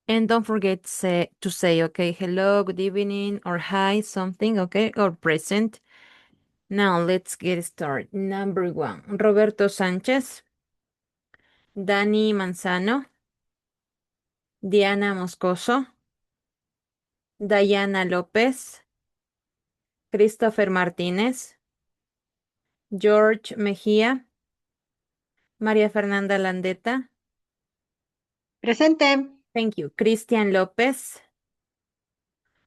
And don't forget to say, okay, hello, good evening, or hi, something, okay, or present. Now let's get started. Number one, Roberto Sánchez, Dani Manzano, Diana Moscoso, Dayana López, Christopher Martínez, George Mejía, María Fernanda Landeta, Presente. thank you, Cristian López,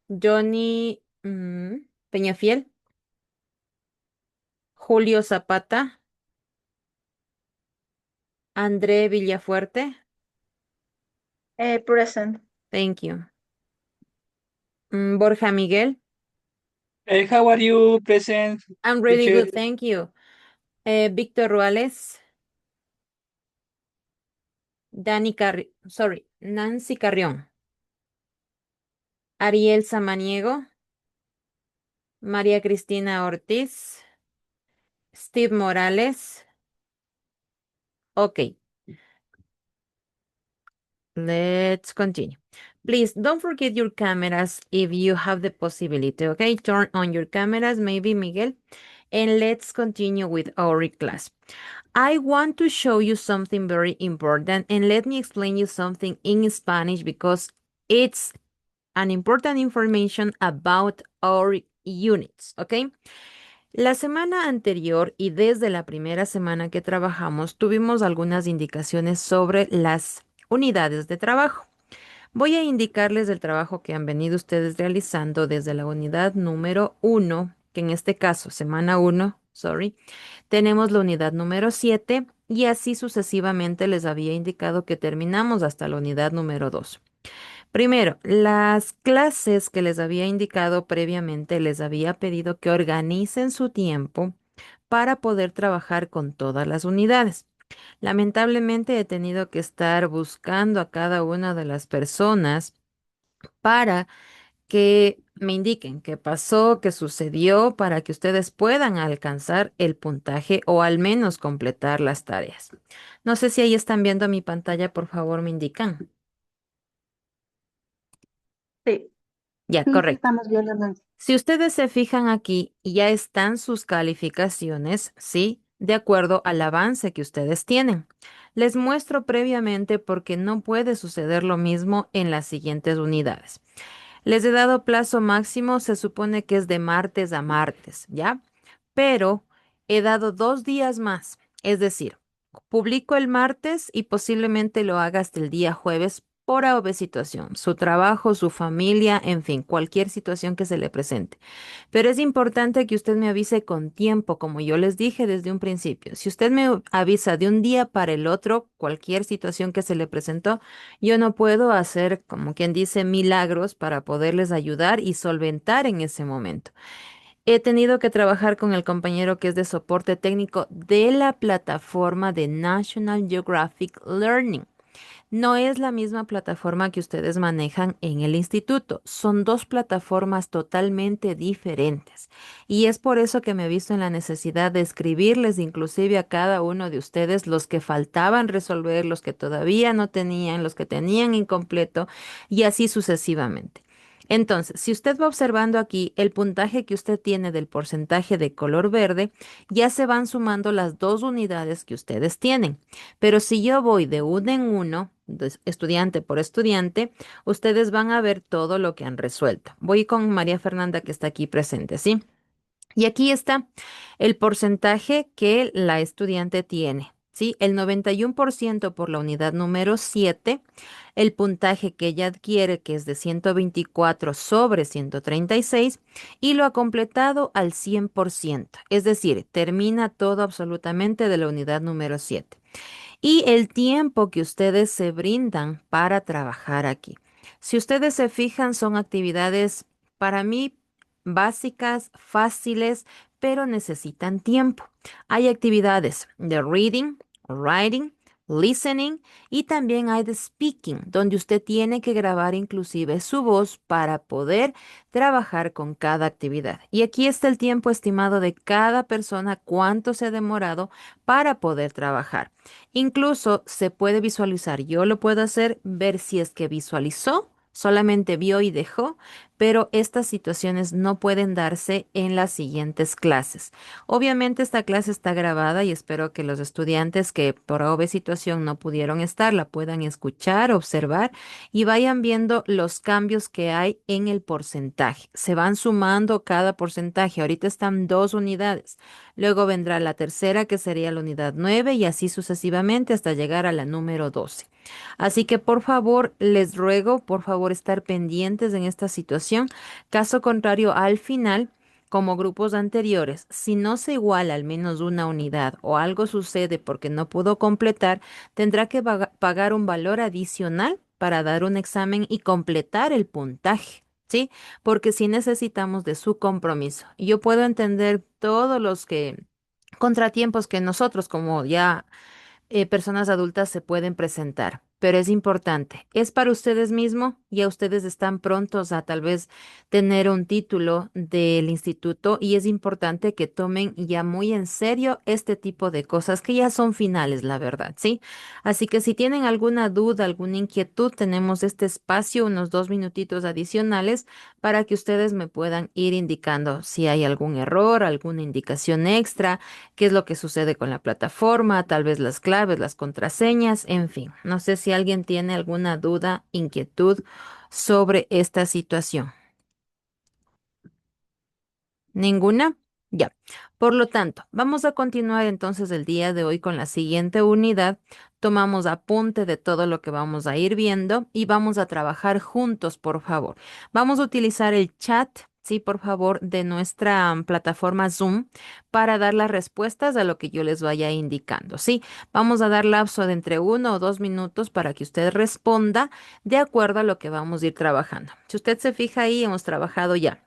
Johnny Peñafiel, Julio Zapata, André Villafuerte, Present. thank you. Borja Miguel, How are you, present I'm really teacher? good, thank you. Víctor Ruales, Nancy Carrión, Ariel Samaniego, María Cristina Ortiz, Steve Morales. Okay, let's continue. Please don't forget your cameras if you have the possibility, okay? Turn on your cameras, maybe Miguel, and let's continue with our class. I want to show you something very important, and let me explain you something in Spanish because it's an important information about our units, okay? La semana anterior y desde la primera semana que trabajamos tuvimos algunas indicaciones sobre las unidades de trabajo. Voy a indicarles el trabajo que han venido ustedes realizando desde la unidad número 1, que en este caso, semana 1, sorry, tenemos la unidad número 7 y así sucesivamente les había indicado que terminamos hasta la unidad número 2. Primero, las clases que les había indicado previamente les había pedido que organicen su tiempo para poder trabajar con todas las unidades. Lamentablemente he tenido que estar buscando a cada una de las personas para que me indiquen qué pasó, qué sucedió, para que ustedes puedan alcanzar el puntaje o al menos completar las tareas. No sé si ahí están viendo mi pantalla, por favor, me indican. Sí, Ya, sí, sí, correcto. estamos viendo, Nancy. Si ustedes se fijan aquí, ya están sus calificaciones, ¿sí? De acuerdo al avance que ustedes tienen. Les muestro previamente porque no puede suceder lo mismo en las siguientes unidades. Les he dado plazo máximo, se supone que es de martes a martes, ¿ya? Pero he dado 2 días más, es decir, publico el martes y posiblemente lo haga hasta el día jueves por A o B situación, su trabajo, su familia, en fin, cualquier situación que se le presente. Pero es importante que usted me avise con tiempo, como yo les dije desde un principio. Si usted me avisa de un día para el otro, cualquier situación que se le presentó, yo no puedo hacer, como quien dice, milagros para poderles ayudar y solventar en ese momento. He tenido que trabajar con el compañero que es de soporte técnico de la plataforma de National Geographic Learning. No es la misma plataforma que ustedes manejan en el instituto. Son dos plataformas totalmente diferentes. Y es por eso que me he visto en la necesidad de escribirles inclusive a cada uno de ustedes los que faltaban resolver, los que todavía no tenían, los que tenían incompleto y así sucesivamente. Entonces, si usted va observando aquí el puntaje que usted tiene del porcentaje de color verde, ya se van sumando las dos unidades que ustedes tienen. Pero si yo voy de uno en uno, estudiante por estudiante, ustedes van a ver todo lo que han resuelto. Voy con María Fernanda que está aquí presente, ¿sí? Y aquí está el porcentaje que la estudiante tiene, ¿sí? El 91% por la unidad número 7, el puntaje que ella adquiere, que es de 124 sobre 136, y lo ha completado al 100%, es decir, termina todo absolutamente de la unidad número 7 y el tiempo que ustedes se brindan para trabajar aquí. Si ustedes se fijan, son actividades para mí básicas, fáciles, pero necesitan tiempo. Hay actividades de reading, writing, listening, y también hay de speaking, donde usted tiene que grabar inclusive su voz para poder trabajar con cada actividad. Y aquí está el tiempo estimado de cada persona, cuánto se ha demorado para poder trabajar. Incluso se puede visualizar, yo lo puedo hacer, ver si es que visualizó, solamente vio y dejó, pero estas situaciones no pueden darse en las siguientes clases. Obviamente esta clase está grabada y espero que los estudiantes que por obvia situación no pudieron estar la puedan escuchar, observar y vayan viendo los cambios que hay en el porcentaje. Se van sumando cada porcentaje. Ahorita están 2 unidades. Luego vendrá la tercera, que sería la unidad 9, y así sucesivamente hasta llegar a la número 12. Así que por favor, les ruego, por favor, estar pendientes en esta situación. Caso contrario, al final, como grupos anteriores, si no se iguala al menos una unidad o algo sucede porque no pudo completar, tendrá que pagar un valor adicional para dar un examen y completar el puntaje. ¿Sí? Porque sí necesitamos de su compromiso. Y yo puedo entender todos los contratiempos que nosotros como ya personas adultas se pueden presentar, pero es importante. Es para ustedes mismos, ya ustedes están prontos a tal vez tener un título del instituto y es importante que tomen ya muy en serio este tipo de cosas que ya son finales, la verdad, ¿sí? Así que si tienen alguna duda, alguna inquietud, tenemos este espacio, unos 2 minutitos adicionales para que ustedes me puedan ir indicando si hay algún error, alguna indicación extra, qué es lo que sucede con la plataforma, tal vez las claves, las contraseñas, en fin. No sé si alguien tiene alguna duda, inquietud sobre esta situación. ¿Ninguna? Ya. Por lo tanto, vamos a continuar entonces el día de hoy con la siguiente unidad. Tomamos apunte de todo lo que vamos a ir viendo y vamos a trabajar juntos, por favor. Vamos a utilizar el chat, sí, por favor, de nuestra plataforma Zoom para dar las respuestas a lo que yo les vaya indicando, sí. Vamos a dar lapso de entre 1 o 2 minutos para que usted responda de acuerdo a lo que vamos a ir trabajando. Si usted se fija ahí, hemos trabajado ya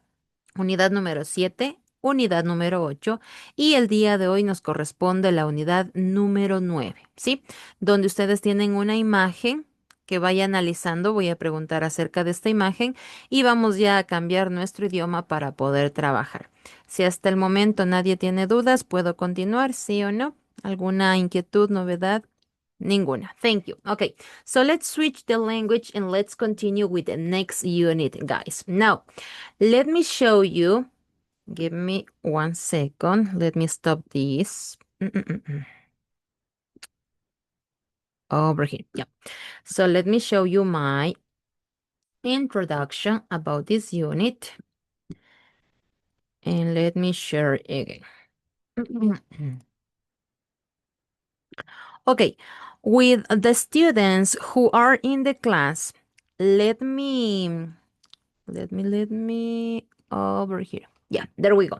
unidad número 7, unidad número 8 y el día de hoy nos corresponde la unidad número 9, ¿sí? Donde ustedes tienen una imagen que vaya analizando, voy a preguntar acerca de esta imagen y vamos ya a cambiar nuestro idioma para poder trabajar. Si hasta el momento nadie tiene dudas, ¿puedo continuar? ¿Sí o no? ¿Alguna inquietud, novedad? Ninguna. Thank you. Okay, so let's switch the language and let's continue with the next unit, guys. Now, let me show you. Give me 1 second. Let me stop this. Over here. Yeah. So let me show you my introduction about this unit. And let me share again. Okay. With the students who are in the class, let me over here. Yeah, there we go.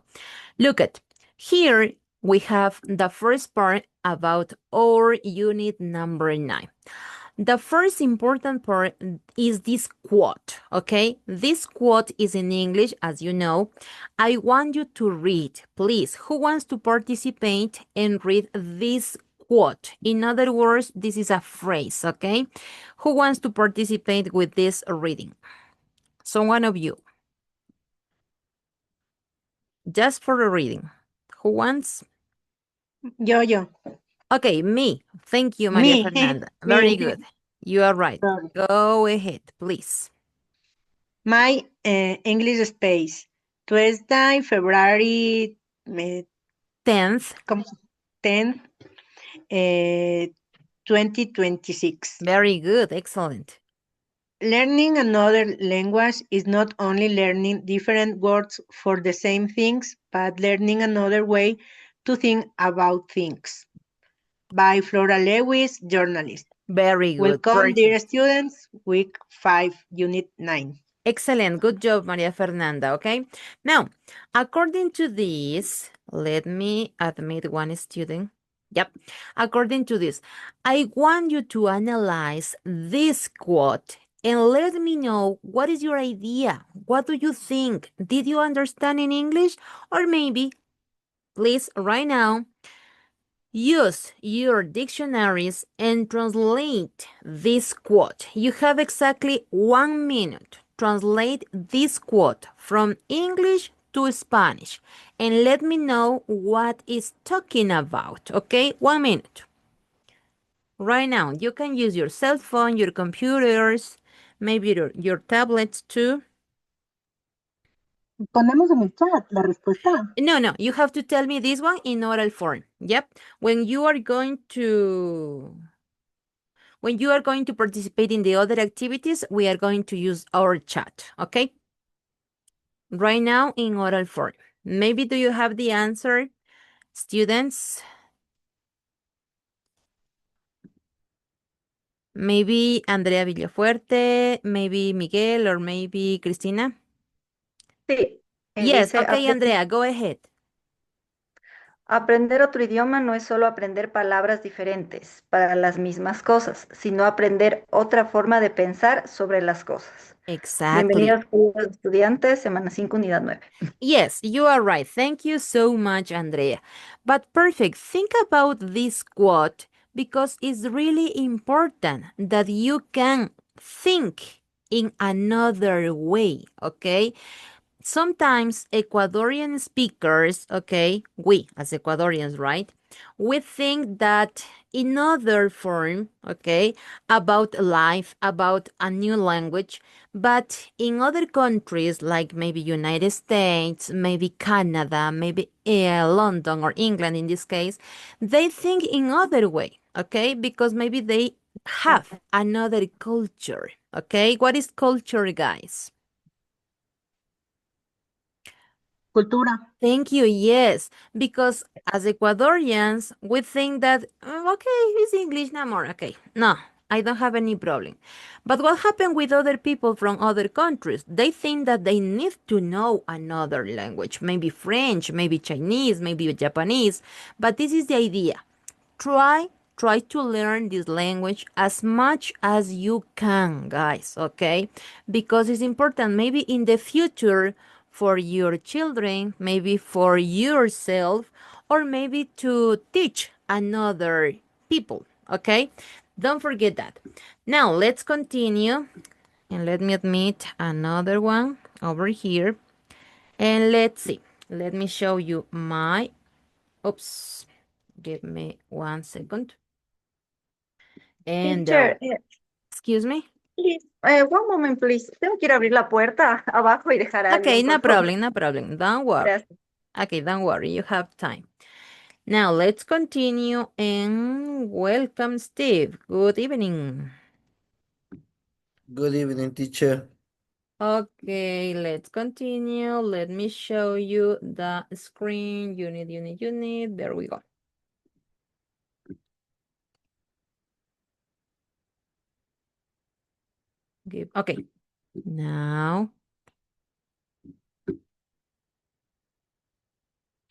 Look at here we have the first part about our unit number 9. The first important part is this quote, okay? This quote is in English, as you know. I want you to read, please. Who wants to participate and read this quote? In other words, this is a phrase, okay? Who wants to participate with this reading? So one of you. Just for the reading. Who wants? Yo. Okay, me. Thank you, Maria Me, Fernanda. Very me. good. You are right. Sorry. Go ahead, please. My English space. Tuesday, February eh, 10th. ¿cómo 10, 2026. Very good. Excellent. Learning another language is not only learning different words for the same things, but learning another way to think about things. By Flora Lewis, journalist. Very good. Welcome, dear Perfect. students, week 5, unit 9. Excellent. Good job, Maria Fernanda. Okay. Now, according to this, let me admit one student. Yep. According to this, I want you to analyze this quote and let me know what is your idea? What do you think? Did you understand in English? Or maybe, please, right now, Use your dictionaries and translate this quote. You have exactly 1 minute. Translate this quote from English to Spanish and let me know what it's talking about. Okay, 1 minute. Right now, you can use your cell phone, your computers, maybe your tablets too. Ponemos en el chat la respuesta. No, no, you have to tell me this one in oral form. Yep. When you are going to participate in the other activities, we are going to use our chat, okay? Right now in oral form. Maybe do you have the answer, students? Maybe Andrea Villafuerte, maybe Miguel, or maybe Cristina? Sí, Yes, dice, okay, Andrea, go ahead. aprender otro idioma no es solo aprender palabras diferentes para las mismas cosas, sino aprender otra forma de pensar sobre las cosas. Exactly. Bienvenidos, queridos estudiantes, semana 5, unidad 9. Yes, you are right. Thank you so much, Andrea. But perfect. Think about this quote because it's really important that you can think in another way, okay? Sometimes Ecuadorian speakers, okay, we as Ecuadorians, right? We think that in other form, okay, about life, about a new language, but in other countries like maybe United States, maybe Canada, maybe London or England in this case, they think in other way, okay, because maybe they have another culture, okay? What is culture, guys? Cultura. Thank you. Yes, because as Ecuadorians, we think that okay, it's English no more. Okay, no, I don't have any problem. But what happened with other people from other countries? They think that they need to know another language, maybe French, maybe Chinese, maybe Japanese. But this is the idea. Try to learn this language as much as you can, guys, okay? Because it's important maybe in the future for your children, maybe for yourself, or maybe to teach another people, okay? Don't forget that. Now let's continue and let me admit another one over here. And let's see. Let me show you my oops. Give me 1 second. And Teacher, excuse me. please, one moment, please. Tengo que ir a abrir la puerta abajo y dejar a Okay, alguien, no por favor. problem, no problem. Don't worry. Gracias. Okay, don't worry. You have time. Now let's continue and welcome Steve. Good evening. Good evening, teacher. Okay, let's continue. Let me show you the screen. Unit. There we go. Okay. Now,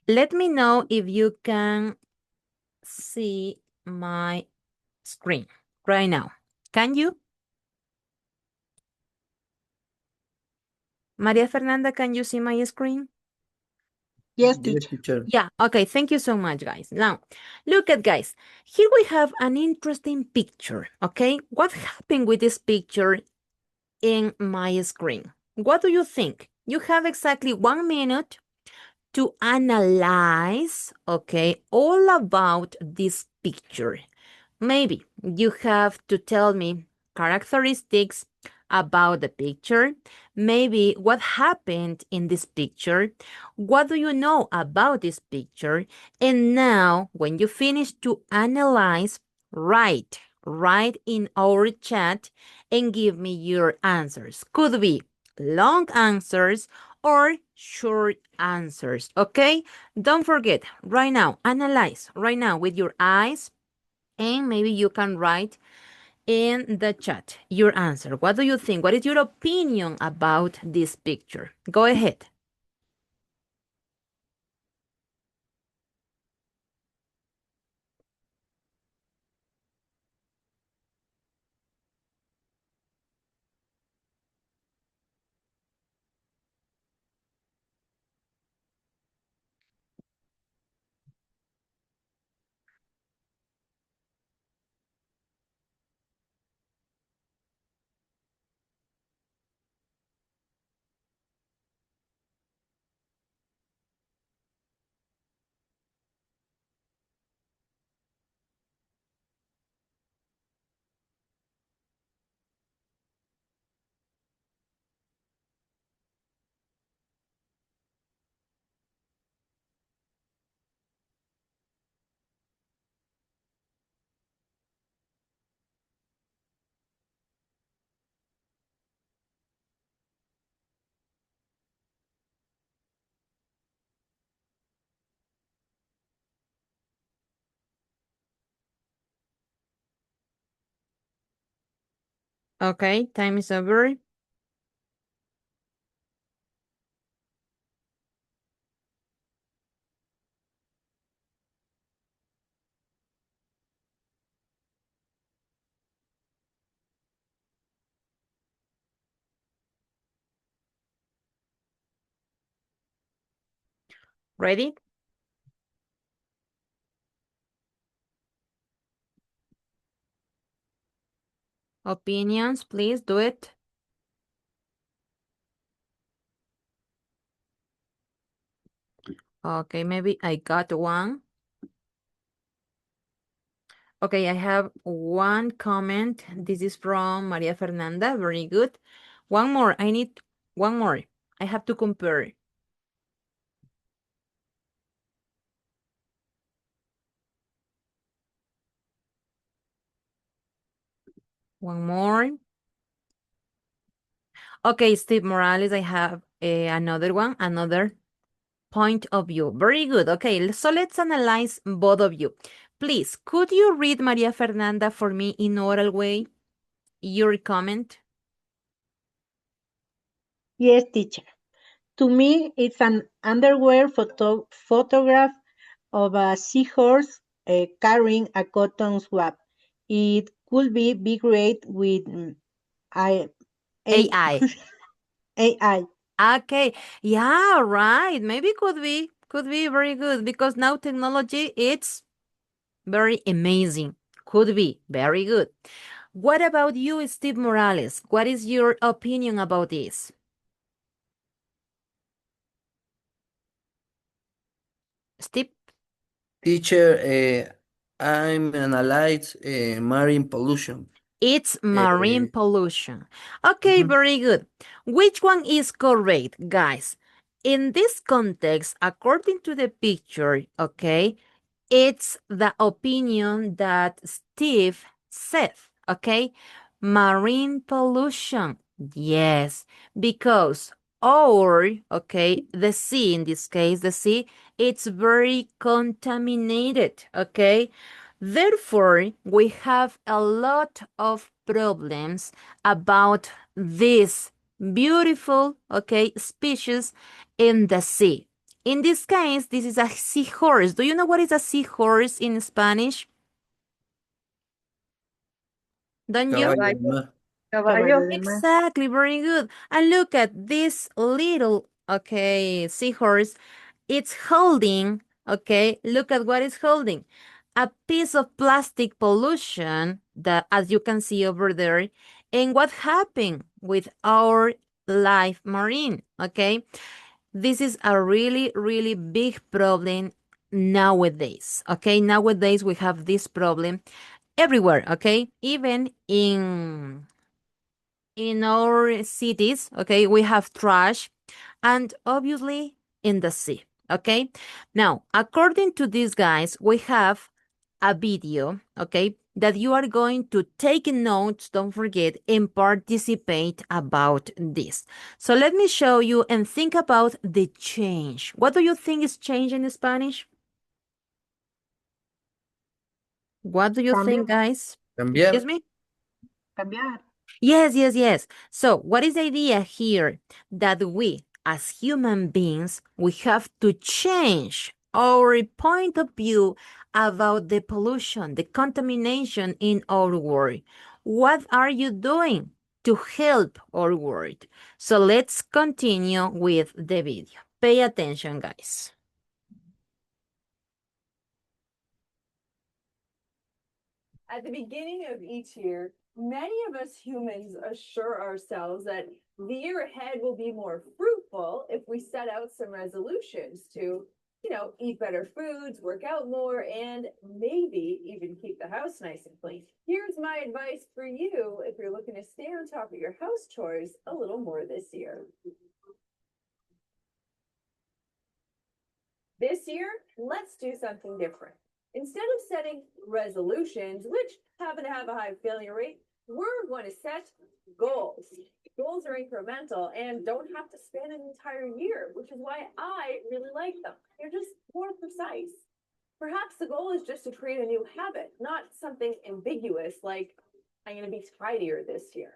let me know if you can see my screen right now. Can you? Maria Fernanda, can you see my screen? Yes, Yes, teacher. teacher. Yeah, okay, thank you so much, guys. Now, look at guys. Here we have an interesting picture, okay? What happened with this picture in my screen? What do you think? You have exactly 1 minute to analyze, okay, all about this picture. Maybe you have to tell me characteristics about the picture, maybe what happened in this picture, what do you know about this picture, and now when you finish to analyze, write in our chat and give me your answers. Could be long answers or short answers, okay? Don't forget, right now, analyze right now with your eyes and maybe you can write in the chat your answer. What do you think? What is your opinion about this picture? Go ahead. Okay, time is over. Ready? Opinions, please do it. Okay, maybe I got one. Okay, I have one comment. This is from Maria Fernanda. Very good. One more. I need one more. I have to compare. One more. Okay, Steve Morales, I have another one, another point of view. Very good. Okay, so let's analyze both of you. Please, could you read Maria Fernanda for me in oral way? Your comment? Yes, teacher. To me, it's an underwear photograph of a seahorse carrying a cotton swab. It could be great with I, A, AI. AI. Okay, yeah, right. Maybe could be very good because now technology it's very amazing. Could be very good. What about you, Steve Morales? What is your opinion about this? Steve? Teacher, I'm analyze marine pollution. It's marine Uh, pollution. Okay, mhm. very good. Which one is correct, guys? In this context, according to the picture, okay, it's the opinion that Steve said, okay? Marine pollution. Yes, because okay, the sea, in this case, the sea, it's very contaminated, okay? Therefore, we have a lot of problems about this beautiful, okay, species in the sea. In this case, this is a seahorse. Do you know what is a seahorse in Spanish? Don't you? Caballo Caballo, de mar. Caballo caballo. de mar. Exactly, very good. And look at this little, okay, seahorse. It's holding, okay, look at what it's holding. A piece of plastic pollution that, as you can see over there, and what happened with our life marine, okay? This is a really, really big problem nowadays, okay? Nowadays, we have this problem everywhere, okay? Even in our cities, okay, we have trash and obviously in the sea, okay? Now, according to these guys, we have a video, okay, that you are going to take notes, don't forget, and participate about this. So let me show you and think about the change. What do you think is change in Spanish? What do you Cambiar. think, guys? Excuse Cambiar. me? Cambiar. Yes, yes, yes. So, what is the idea here? That we, as human beings, we have to change our point of view about the pollution, the contamination in our world. What are you doing to help our world? So, let's continue with the video. Pay attention, guys. At the beginning of each year, many of us humans assure ourselves that the year ahead will be more fruitful if we set out some resolutions to, eat better foods, work out more, and maybe even keep the house nice and clean. Here's my advice for you if you're looking to stay on top of your house chores a little more this year. This year, let's do something different. Instead of setting resolutions, which happen to have a high failure rate, we're going to set goals. Goals are incremental and don't have to span an entire year, which is why I really like them. They're just more precise. Perhaps the goal is just to create a new habit, not something ambiguous like I'm going to be tidier this year.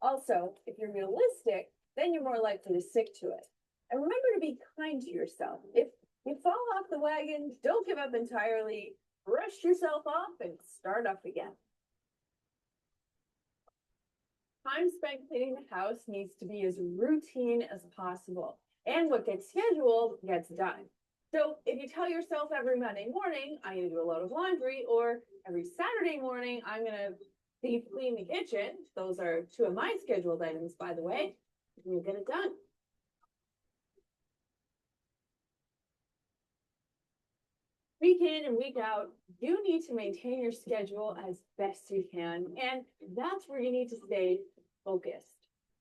Also, if you're realistic, then you're more likely to stick to it. And remember to be kind to yourself. If you fall off the wagon, don't give up entirely. Brush yourself off and start up again. Time spent cleaning the house needs to be as routine as possible. And what gets scheduled gets done. So if you tell yourself every Monday morning, I'm going to do a load of laundry, or every Saturday morning, I'm going to deep clean the kitchen, those are two of my scheduled items, by the way, you'll get it done. Week in and week out, you need to maintain your schedule as best you can, and that's where you need to stay focused.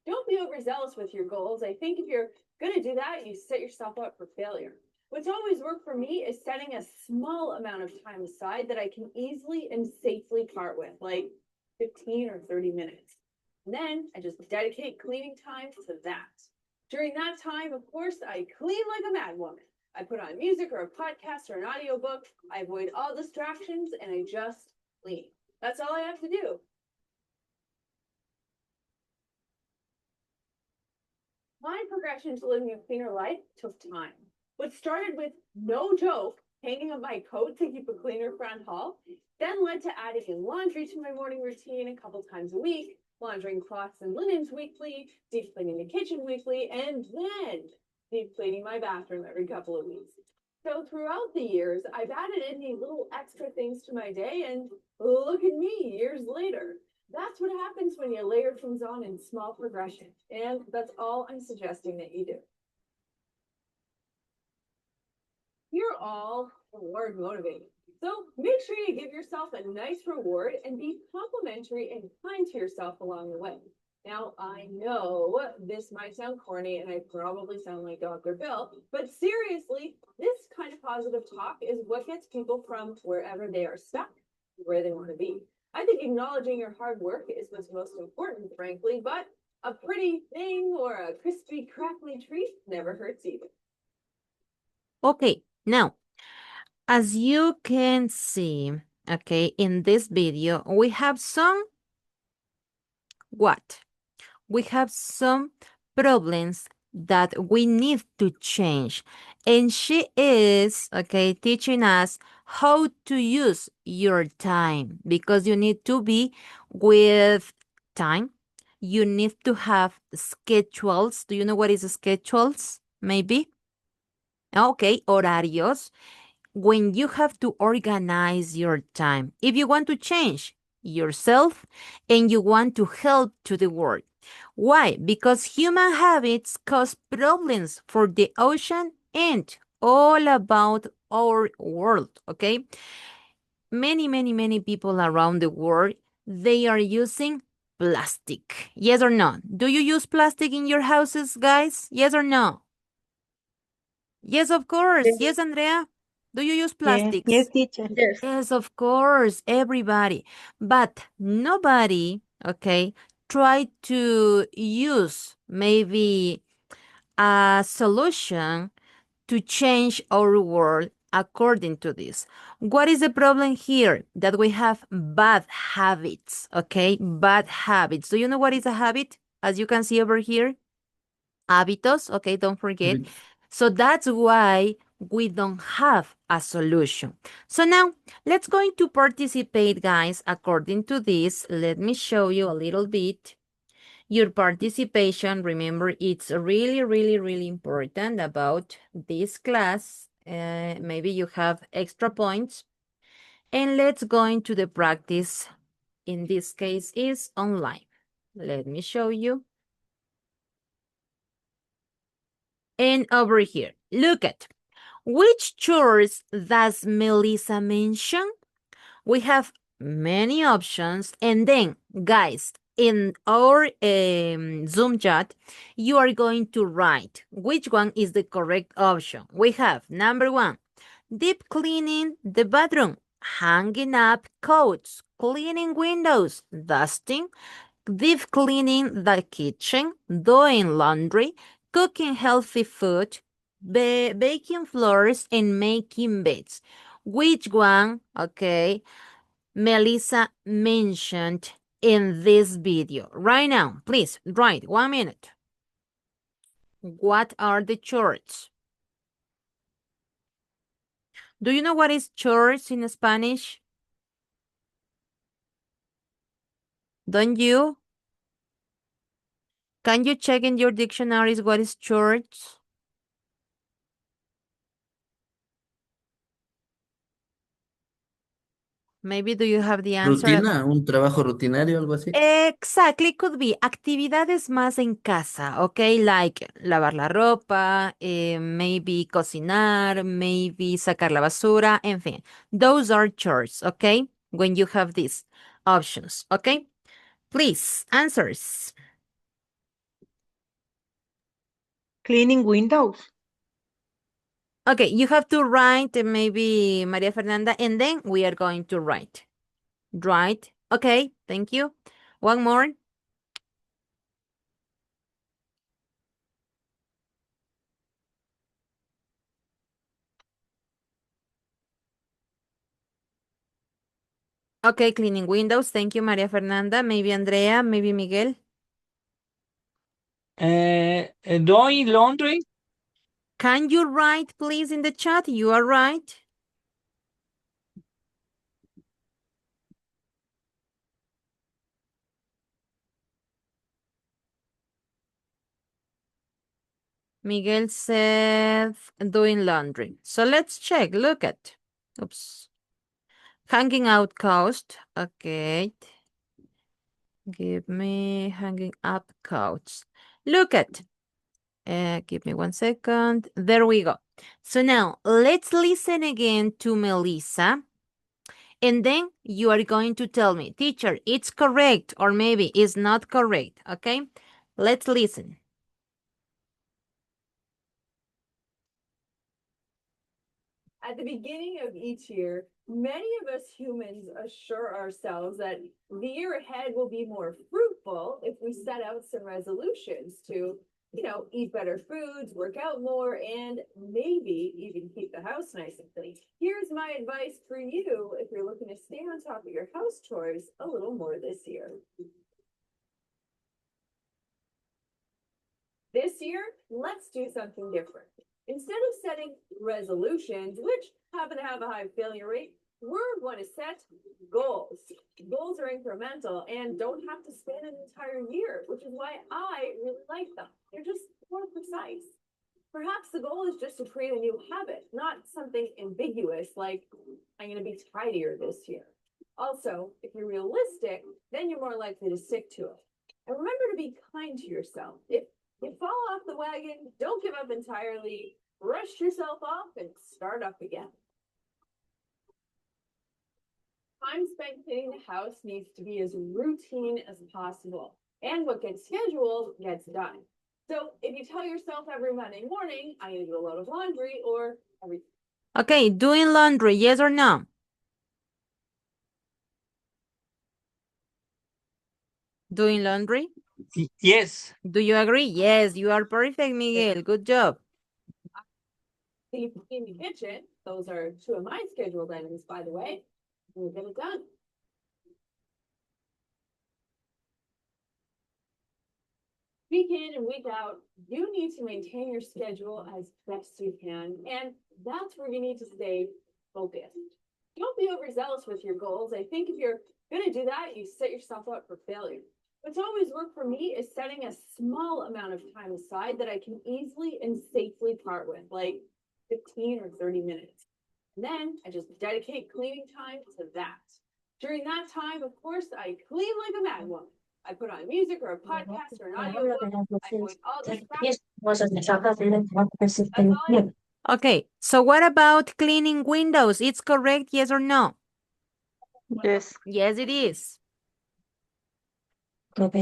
Don't be overzealous with your goals. I think if you're going to do that, you set yourself up for failure. What's always worked for me is setting a small amount of time aside that I can easily and safely part with, like 15 or 30 minutes. And then I just dedicate cleaning time to that. During that time, of course, I clean like a mad woman. I put on music or a podcast or an audiobook. I avoid all distractions and I just clean. That's all I have to do. My progression to living a cleaner life took time. What started with, no joke, hanging up my coat to keep a cleaner front hall, then led to adding in laundry to my morning routine a couple times a week, laundering cloths and linens weekly, deep cleaning the kitchen weekly, and then deep cleaning my bathroom every couple of weeks. So throughout the years, I've added in these little extra things to my day, and look at me years later. That's what happens when you layer things on in small progression, and that's all I'm suggesting that you do. You're all reward motivated. So make sure you give yourself a nice reward and be complimentary and kind to yourself along the way. Now, I know this might sound corny and I probably sound like Dr. Bill, but seriously, this kind of positive talk is what gets people from wherever they are stuck to where they want to be. I think acknowledging your hard work is what's most important, frankly, but a pretty thing or a crispy, crackly treat never hurts either. Okay, now, as you can see, okay, in this video, we have some what? We have some problems that we need to change. And she is, okay, teaching us how to use your time, because you need to be with time. You need to have schedules. Do you know what is schedules? Maybe? Okay, horarios. When you have to organize your time, if you want to change yourself and you want to help to the world. Why? Because human habits cause problems for the ocean and all about our world, okay? Many people around the world, they are using plastic. Yes or no? Do you use plastic in your houses, guys? Yes or no? Yes, of course. Yes, Yes, Andrea. Do you use yes, plastics? teacher. Yes. Yes, of course, everybody. But nobody, okay, try to use maybe a solution to change our world according to this. What is the problem here? That we have bad habits, okay? Bad habits. Do you know what is a habit? As you can see over here, hábitos, okay, don't forget. So that's why we don't have a solution. So now let's going to participate, guys, according to this. Let me show you a little bit. Your participation, remember, it's really important about this class. Maybe you have extra points. And let's go into the practice. In this case is online. Let me show you. And over here, look at which chores does Melissa mention? We have many options. And then, guys, in our Zoom chat, you are going to write which one is the correct option. We have number one, deep cleaning the bathroom, hanging up coats, cleaning windows, dusting, deep cleaning the kitchen, doing laundry, cooking healthy food, baking floors, and making beds. Which one, okay, Melissa mentioned in this video right now. Please write 1 minute. What are the chores? Do you know what is chores in Spanish? Don't you? Can you check in your dictionaries what is chores? Maybe do you have the answer at Rutina, un trabajo rutinario, algo así. Exactly, could be actividades más en casa, okay? Like lavar la ropa, maybe cocinar, maybe sacar la basura, en fin. Those are chores, okay? When you have these options, okay? Please, answers. Cleaning windows. Okay, you have to write maybe Maria Fernanda, and then we are going to write. Right? Okay, thank you. One more. Okay, cleaning windows. Thank you, Maria Fernanda. Maybe Andrea, maybe Miguel. Doing laundry. Can you write, please, in the chat? You are right. Miguel said doing laundry. So let's check. Look at. Oops. Hanging out coast. Okay. Give me hanging up coats. Look at. Give me 1 second. There we go. So now let's listen again to Melissa. And then you are going to tell me, teacher, it's correct or maybe it's not correct. Okay? Let's listen. At the beginning of each year, many of us humans assure ourselves that the year ahead will be more fruitful if we set out some resolutions to, eat better foods, work out more, and maybe even keep the house nice and clean. Here's my advice for you if you're looking to stay on top of your house chores a little more this year. This year, let's do something different. Instead of setting resolutions, which happen to have a high failure rate, we're going to set goals. Goals are incremental and don't have to span an entire year, which is why I really like them. They're just more precise. Perhaps the goal is just to create a new habit, not something ambiguous like I'm going to be tidier this year. Also, if you're realistic, then you're more likely to stick to it. And remember to be kind to yourself. If you fall off the wagon, don't give up entirely. Brush yourself off and start up again. Time spent cleaning the house needs to be as routine as possible. And what gets scheduled gets done. So if you tell yourself every Monday morning, I'm going to do a load of laundry, or every... Okay, doing laundry, yes or no? Doing laundry? Yes. Do you agree? Yes, you are perfect, Miguel. Good job. Deep in the kitchen, those are two of my scheduled items, by the way. We'll get it done. Week in and week out, you need to maintain your schedule as best you can, and that's where you need to stay focused. Don't be overzealous with your goals. I think if you're going to do that, you set yourself up for failure. What's always worked for me is setting a small amount of time aside that I can easily and safely part with, like 15 or 30 minutes. And then I just dedicate cleaning time to that. During that time, of course, I clean like a mad woman. I put on music or a podcast or an audiobook. I avoid all distractions. Okay, so what about cleaning windows? It's correct, yes or no? Yes. Yes, it is. Your life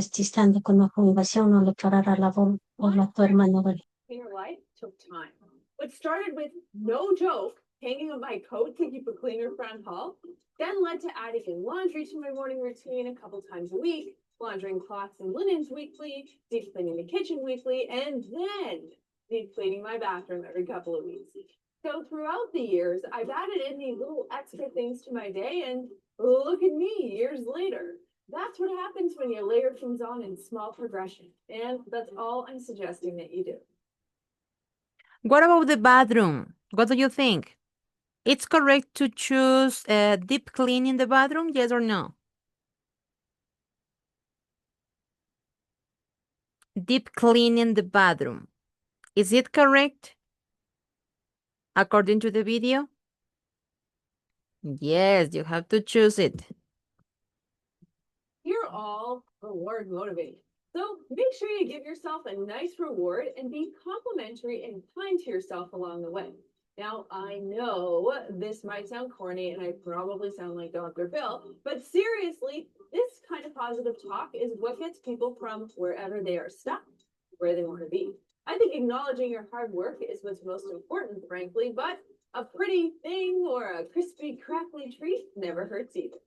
took time. What started with, no joke, hanging up my coat to keep a cleaner front hall, then led to adding in laundry to my morning routine a couple times a week, laundering cloths and linens weekly, deep cleaning the kitchen weekly, and then deep cleaning my bathroom every couple of weeks. So throughout the years, I've added in these little extra things to my day, and look at me years later. That's what happens when you layer things on in small progression. And that's all I'm suggesting that you do. What about the bathroom? What do you think? It's correct to choose deep clean in the bathroom, yes or no? Deep clean in the bathroom. Is it correct according to the video? Yes, you have to choose it. You're all reward motivated. So make sure you give yourself a nice reward and be complimentary and kind to yourself along the way. Now, I know this might sound corny and I probably sound like Dr. Phil, but seriously, this kind of positive talk is what gets people from wherever they are stuck, where they want to be. I think acknowledging your hard work is what's most important, frankly, but a pretty thing or a crispy, crackly treat never hurts either.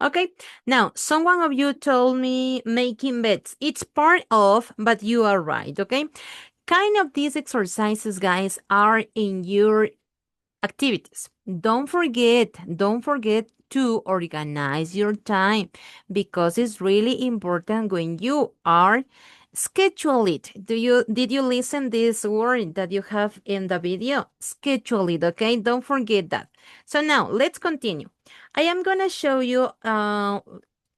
Okay, now someone of you told me making beds. It's part of, but you are right, okay? Kind of these exercises, guys, are in your activities. Don't forget to organize your time because it's really important when you are schedule it. Did you listen this word that you have in the video? Schedule it, okay? Don't forget that. So now let's continue. I am gonna show you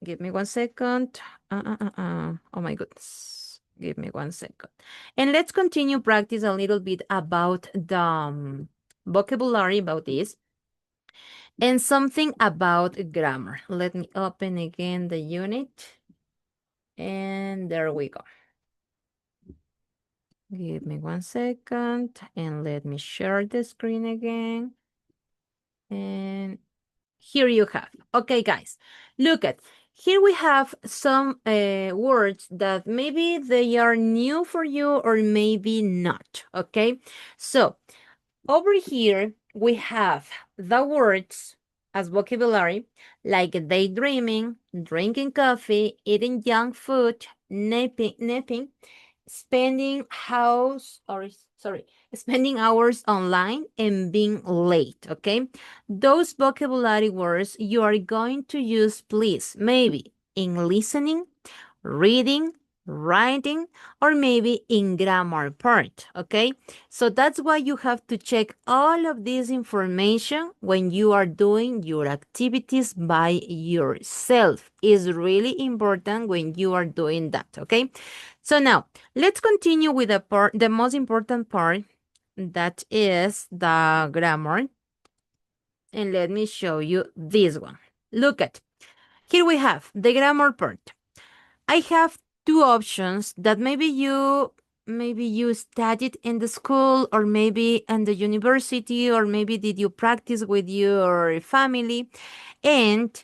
give me 1 second. Oh my goodness. Give me 1 second. And let's continue practice a little bit about the vocabulary about this and something about grammar. Let me open again the unit. And there we go. Give me 1 second and let me share the screen again. And here you have. Okay, guys, look at. Here we have some words that maybe they are new for you or maybe not, okay? So over here, we have the words as vocabulary like daydreaming, drinking coffee, eating junk food, napping, spending house or sorry, spending hours online and being late, okay? Those vocabulary words you are going to use, please, maybe in listening, reading, writing, or maybe in grammar part, okay? So that's why you have to check all of this information when you are doing your activities by yourself. It's really important when you are doing that, okay? So now let's continue with the most important part, that is the grammar. And let me show you this one. Look at, here we have the grammar part. I have two options that maybe you studied in the school or maybe in the university or maybe did you practice with your family. And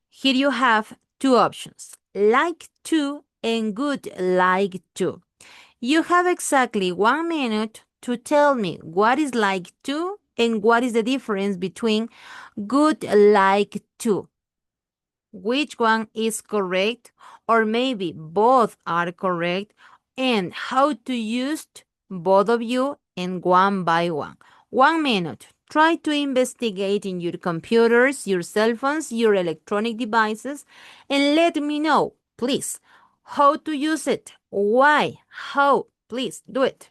here you have two options, like to and good like to. You have exactly 1 minute to tell me what is like to and what is the difference between good like to. Which one is correct, or maybe both are correct, and how to use both of you and one by one. 1 minute. Try to investigate in your computers, your cell phones, your electronic devices, and let me know, please, how to use it. Why? How? Please do it.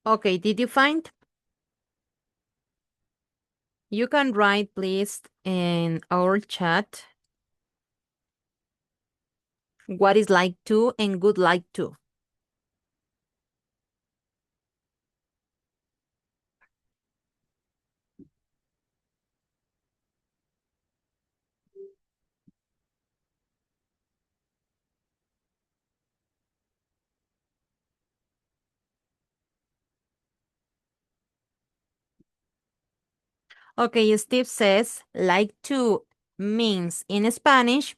Okay, did you find? You can write, please, in our chat what is like to and good like to. Okay, Steve says like to means in Spanish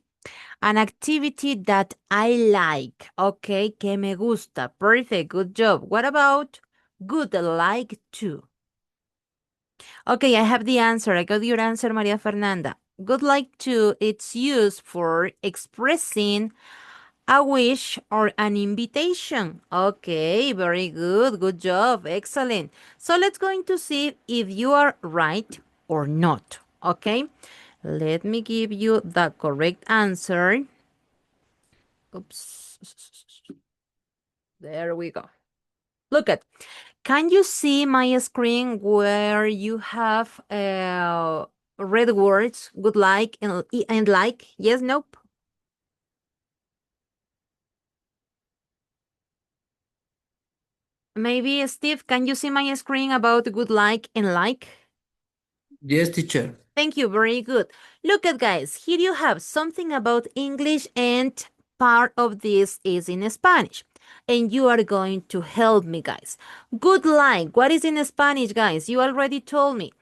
an activity that I like. Okay, que me gusta. Perfect, good job. What about good like to? Okay, I have the answer. I got your answer, Maria Fernanda. Good like to, it's used for expressing a wish or an invitation. Okay, very good. Good job. Excellent. So let's going to see if you are right or not. Okay, let me give you the correct answer. Oops. There we go. Look at. Can you see my screen where you have red words, good like and like? Yes, nope. Maybe Steve, can you see my screen about good like and like? Yes, teacher. Thank you, very good. Look at guys, here you have something about English and part of this is in Spanish. And you are going to help me, guys. Good like, what is in Spanish, guys? You already told me.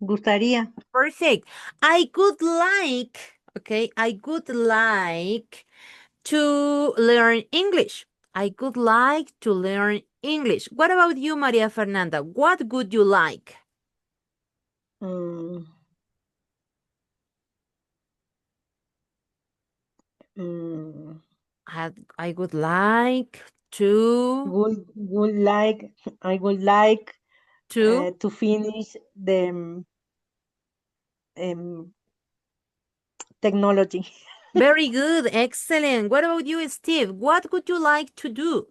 Gustaría. Perfect. I would like, okay, I would like to learn English. I would like to learn English. What about you, Maria Fernanda? What would you like? Mm, mm, I would like to would like I would like to to finish the um, technology. very good, excellent. What about you, Steve? What would you like to do?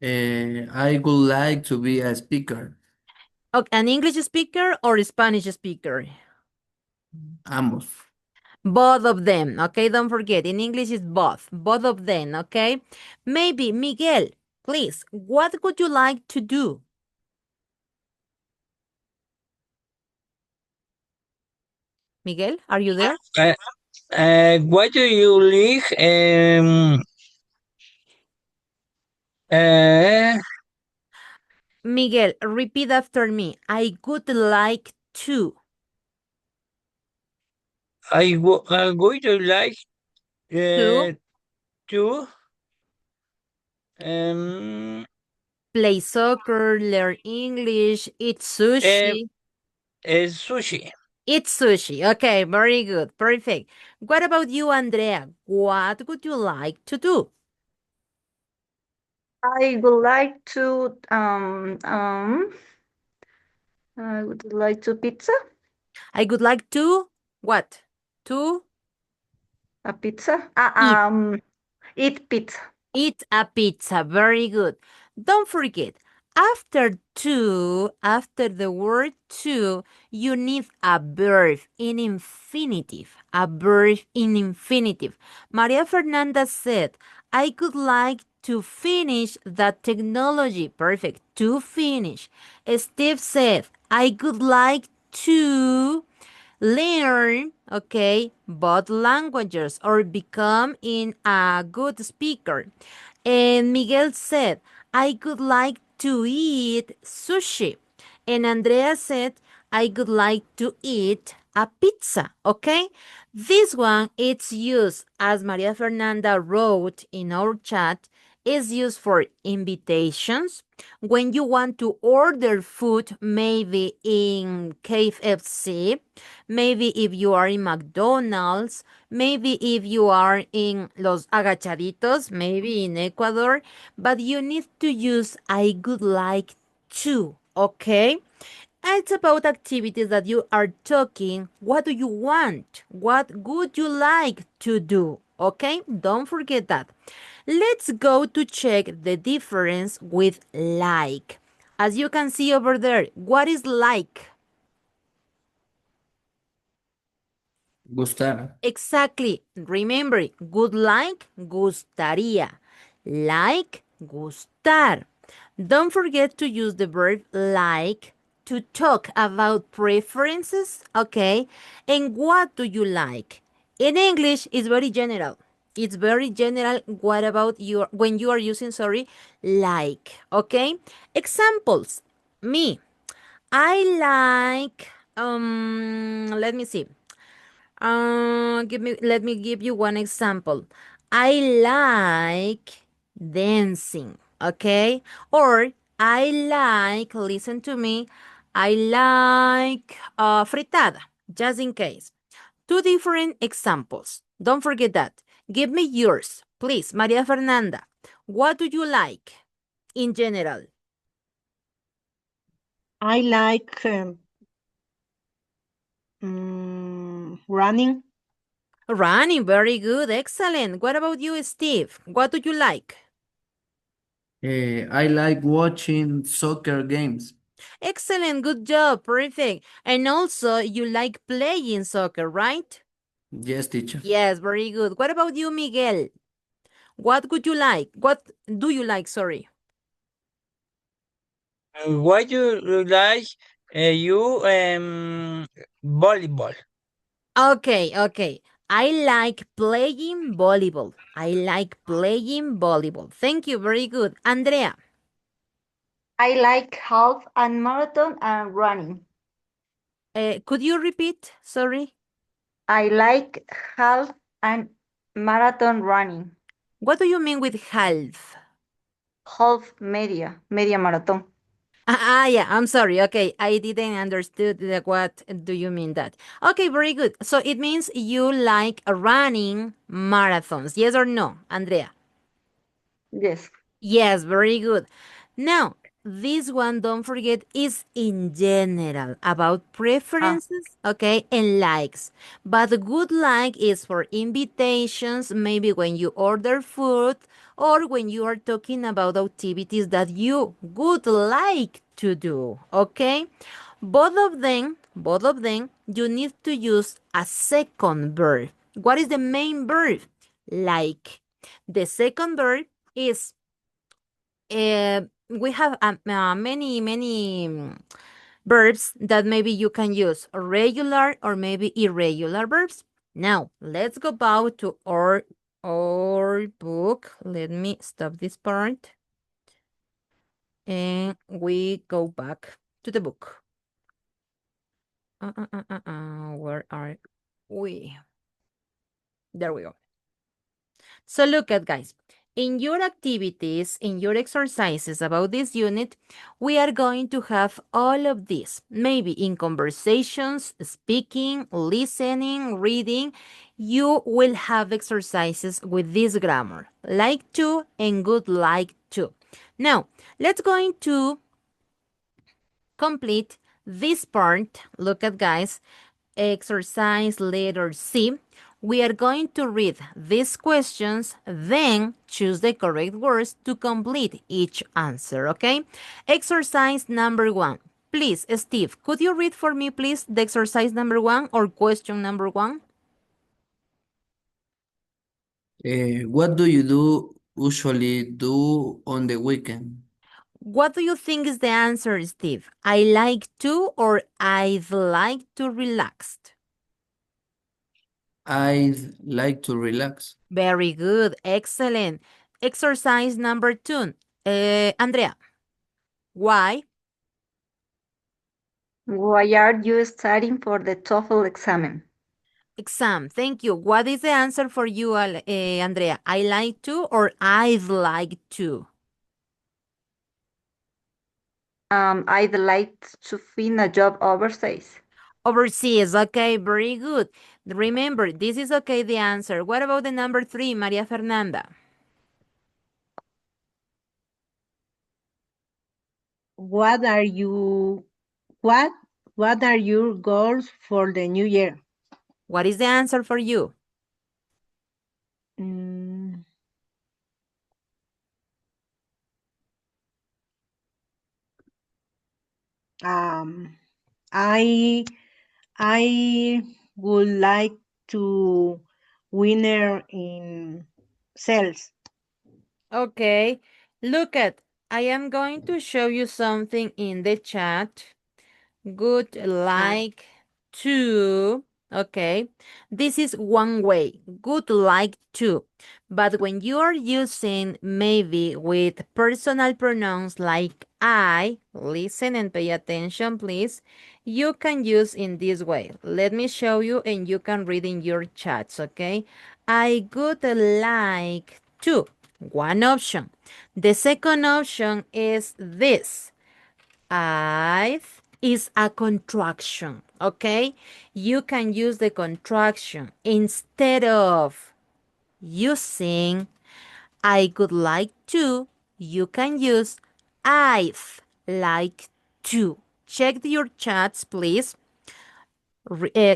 I would like to be a speaker. Okay, an English speaker or a Spanish speaker? Ambos. Both of them, okay? Don't forget, in English is both of them, okay? Maybe, Miguel, please, what would you like to do? Miguel, are you there? Why do you live? Uh, Miguel, repeat after me. I would like to I'm going to like to to um play soccer, learn English, eat uh, sushi. sushi. Eat sushi. Okay, very good. Perfect. What about you, Andrea? What would you like to do? I would like to I would like to pizza, I would like to what? To a pizza. eat. Eat pizza. Eat a pizza. Very good. Don't forget, after the word to, you need a verb in infinitive. A verb in infinitive. Maria Fernanda said, I could like to finish the technology. Perfect. To finish. Steve said, I could like to learn, okay, both languages or become in a good speaker. And Miguel said, I would like to eat sushi. And Andrea said, I would like to eat a pizza. Okay? This one, it's used, as Maria Fernanda wrote in our chat, is used for invitations. When you want to order food, maybe in KFC, maybe if you are in McDonald's, maybe if you are in Los Agachaditos, maybe in Ecuador, but you need to use I would like to, okay? It's about activities that you are talking. What do you want? What would you like to do? Okay? Don't forget that. Let's go to check the difference with like. As you can see over there, what is like? Gustar. Exactly. Remember, good like, gustaría. Like, gustar. Don't forget to use the verb like to talk about preferences, okay? And what do you like? In English, it's very general. It's very general. What about your when you are using like, okay? Examples. Me, I like let me see. Let me give you one example. I like dancing, okay? Or I like, listen to me, I like fritada, just in case. Two different examples. Don't forget that. Give me yours, please, Maria Fernanda. What do you like in general? I like running. Running, very good, excellent. What about you, Steve? What do you like? I like watching soccer games. Excellent, good job, perfect. And also, you like playing soccer, right? Yes, teacher. Yes, very good. What about you, Miguel? What would you like? What do you like? Sorry. Why you like you volleyball? Okay, okay. I like playing volleyball. I like playing volleyball. Thank you, very good. Andrea, I like half and marathon and running. could you repeat? Sorry. I like half and marathon running. What do you mean with half? Half media maratón. Yeah, I'm sorry. Okay, I didn't understood what do you mean that. Okay, very good. So it means you like running marathons. Yes or no, Andrea? Yes. Yes, very good. Now, this one, don't forget, is in general about Ah, preferences, okay, and likes. But the good like is for invitations, maybe when you order food or when you are talking about activities that you would like to do, okay? Both of them, you need to use a second verb. What is the main verb? Like. The second verb is we have many verbs that maybe you can use regular or maybe irregular verbs. Now, let's go back to our book. Let me stop this part and we go back to the book. Where are we? There we go. So look at guys. In your activities, in your exercises about this unit, we are going to have all of this. Maybe in conversations, speaking, listening, reading, you will have exercises with this grammar, like to and good like to. Now, let's going to complete this part. Look at guys, exercise letter C. We are going to read these questions, then choose the correct words to complete each answer, okay? Exercise number 1. Please, Steve, could you read for me, please, the exercise number 1 or question number 1? What do you do usually do on the weekend? What do you think is the answer, Steve? I like to or I'd like to relax? I like to relax. Very good. Excellent. Exercise number 2. Andrea, why? Why are you studying for the TOEFL exam? Exam. Thank you. What is the answer for you, Andrea? I like to or I'd like to? I'd like to find a job overseas. Overseas. Okay, very good. Remember, this is okay, the answer. What about the number 3, Maria Fernanda? What are you what what are your goals for the new year? What is the answer for you? Mm, Um, I I would like to winner in sales. Okay, look at, I am going to show you something in the chat. Good Ah, like to. Okay, this is one way. Good like to. But when you are using maybe with personal pronouns like I, listen and pay attention, please. You can use in this way. Let me show you and you can read in your chats, okay? I would like to. One option. The second option is this. I've is a contraction, okay? You can use the contraction instead of using I would like to, you can use I'd like to. Check your chats, please.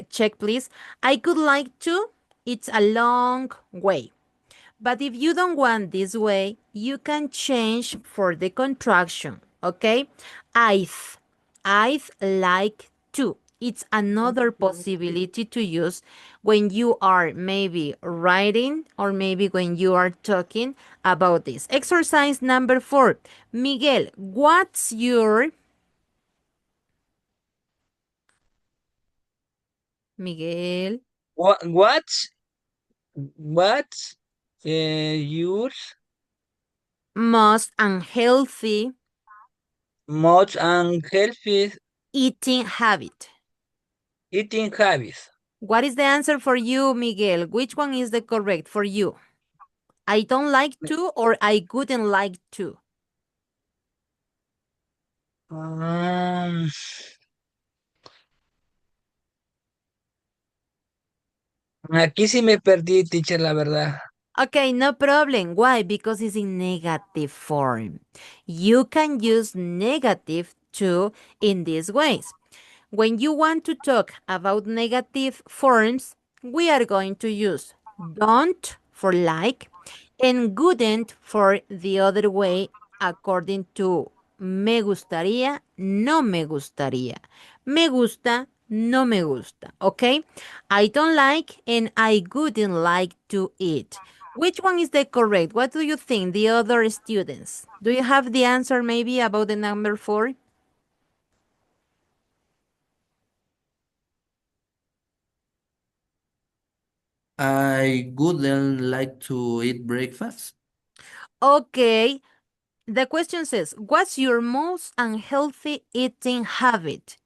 Check, please. I could like to, it's a long way. But if you don't want this way, you can change for the contraction, okay? I'd, I'd like to. It's another possibility to use when you are maybe writing or maybe when you are talking about this. Exercise number 4. Miguel, what's your... Miguel, What's your most unhealthy most unhealthy eating habit? eating habits? What is the answer for you, Miguel? Which one is the correct for you? I don't like to or I wouldn't like to. Um, aquí sí me perdí, teacher, la verdad. Okay, no problem. Why? Because it's in negative form. You can use negative to in these ways. When you want to talk about negative forms, we are going to use don't for like and wouldn't for the other way according to me gustaría, no me gustaría. Me gusta, no me gusta. Okay? I don't like and I wouldn't like to eat. Which one is the correct? What do you think, the other students? Do you have the answer maybe about the number 4? I wouldn't like to eat breakfast. Okay, the question says, what's your most unhealthy eating habit?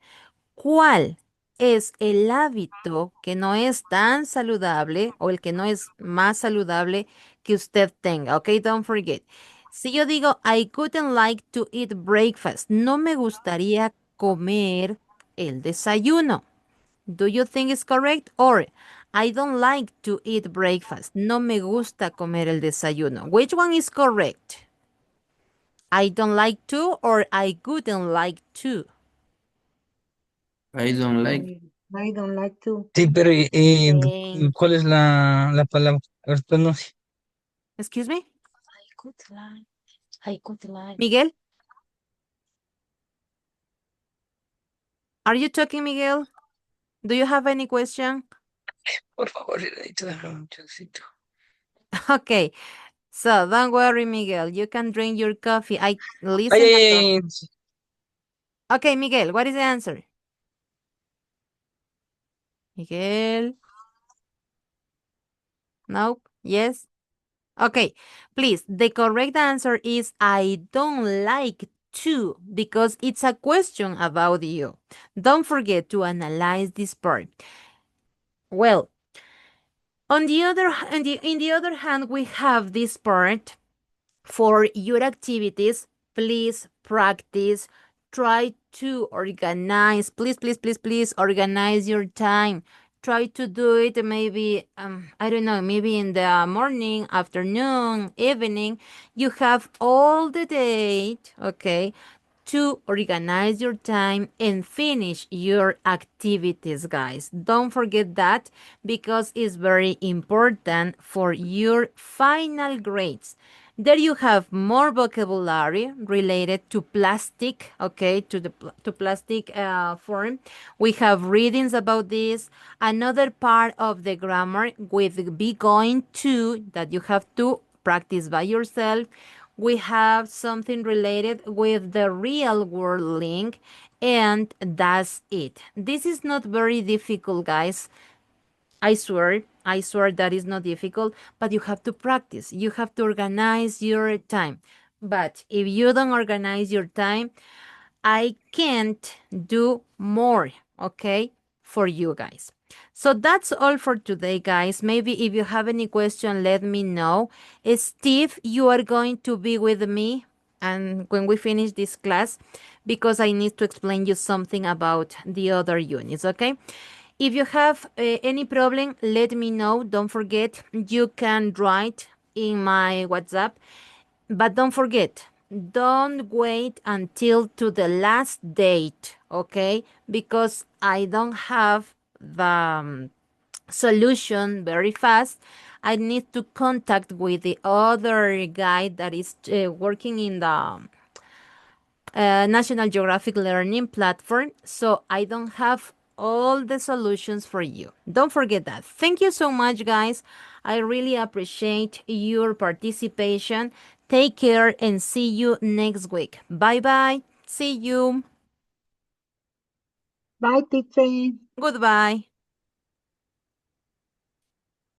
¿Cuál es el hábito que no es tan saludable o el que no es más saludable que usted tenga? Ok, don't forget. Si yo digo, I wouldn't like to eat breakfast, no me gustaría comer el desayuno. Do you think it's correct? Or, I don't like to eat breakfast. No me gusta comer el desayuno. Which one is correct? I don't like to or I wouldn't like to. I don't like. I don't like to. Sí, pero Thank ¿cuál es la palabra? A ver, pronuncia. Excuse me, I could like. I could like. Miguel. Are you talking, Miguel? Do you have any question? Por favor, Irenita, déjame un chancito. Okay, so don't worry, Miguel. You can drink your coffee. I Ay, listen ay, a lot. ay, Okay, Miguel, what is the answer? Miguel? Nope. Yes? Okay, please. The correct answer is I don't like to because it's a question about you. Don't forget to analyze this part. Well, on the other in the other hand, we have this part for your activities. Please practice. Try to organize. Please organize your time. Try to do it maybe I don't know, maybe in the morning, afternoon, evening. You have all the day, okay, to organize your time and finish your activities, guys. Don't forget that because it's very important for your final grades. There you have more vocabulary related to plastic, okay, to plastic form. We have readings about this. Another part of the grammar with be going to that you have to practice by yourself. We have something related with the real world link, and that's it. This is not very difficult, guys. I swear that is not difficult, but you have to practice. You have to organize your time. But if you don't organize your time, I can't do more, okay, for you guys. So that's all for today, guys. Maybe if you have any question, let me know. Steve, you are going to be with me and when we finish this class because I need to explain you something about the other units, okay? If you have any problem, let me know. Don't forget, you can write in my WhatsApp, but don't forget, don't wait until to the last date, okay? Because I don't have the solution very fast. I need to contact with the other guy that is working in the National Geographic Learning platform, so I don't have all the solutions for you. Don't forget that. Thank you so much, guys. I really appreciate your participation. Take care and see you next week. Bye bye. See you. Bye, teacher. Goodbye.